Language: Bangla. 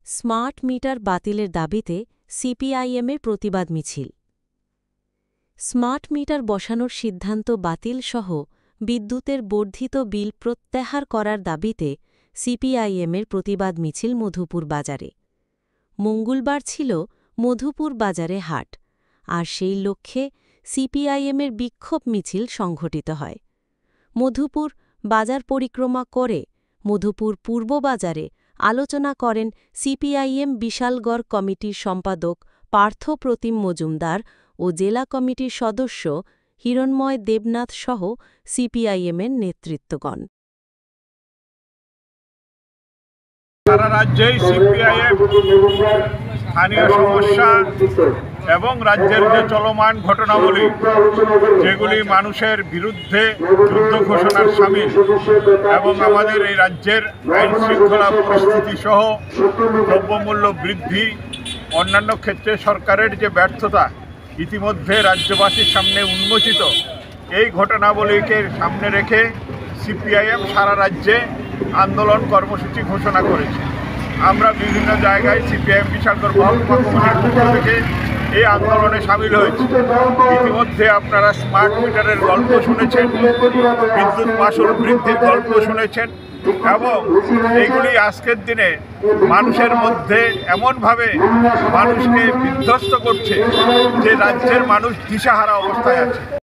স্মার্ট মিটার বাতিলের দাবিতে সিপিআইএমের প্রতিবাদ মিছিল। স্মার্ট মিটার বসানোর সিদ্ধান্ত বাতিলসহ বিদ্যুতের বর্ধিত বিল প্রত্যাহার করার দাবিতে সিপিআইএমের প্রতিবাদ মিছিল মধুপুর বাজারে। মঙ্গলবার ছিল মধুপুর বাজারে হাট, আর সেই লক্ষ্যে সিপিআইএমের বিক্ষোভ মিছিল সংঘটিত হয়। মধুপুর বাজার পরিক্রমা করে মধুপুর পূর্ব বাজারে আলোচনা করেন সিপিআইএম বিশালগড় কমিটির সম্পাদক পার্থ প্রতিম মজুমদার ও জেলা কমিটির সদস্য হিরণময় দেবনাথ সহ সিপিআইএমের নেতৃত্বগণ। সারা রাজ্যেই সিপিআইএম স্থানীয় সমস্যা এবং রাজ্যের যে চলমান ঘটনাবলী, যেগুলি মানুষের বিরুদ্ধে যুদ্ধ ঘোষণার সামিল এবং আমাদের এই রাজ্যের আইন শৃঙ্খলা পরিস্থিতি সহ দ্রব্যমূল্য বৃদ্ধি, অন্যান্য ক্ষেত্রে সরকারের যে ব্যর্থতা ইতিমধ্যে রাজ্যবাসীর সামনে উন্মোচিত, এই ঘটনাবলীকে সামনে রেখে সিপিআইএম সারা রাজ্যে আন্দোলন কর্মসূচি ঘোষণা করেছে। আমরা বিভিন্ন জায়গায় সিপিআইএম বিশালগড় মহকুমা কমিটির পক্ষ থেকে এই আন্দোলনে সামিল হয়েছি। ইতিমধ্যে আপনারা স্মার্ট মিটারের গল্প শুনেছেন, বিদ্যুৎ মাশুল বৃদ্ধির গল্প শুনেছেন, এবং এইগুলি আজকের দিনে মানুষের মধ্যে এমনভাবে মানুষকে বিধ্বস্ত করছে যে রাজ্যের মানুষ দিশাহারা অবস্থায় আছে।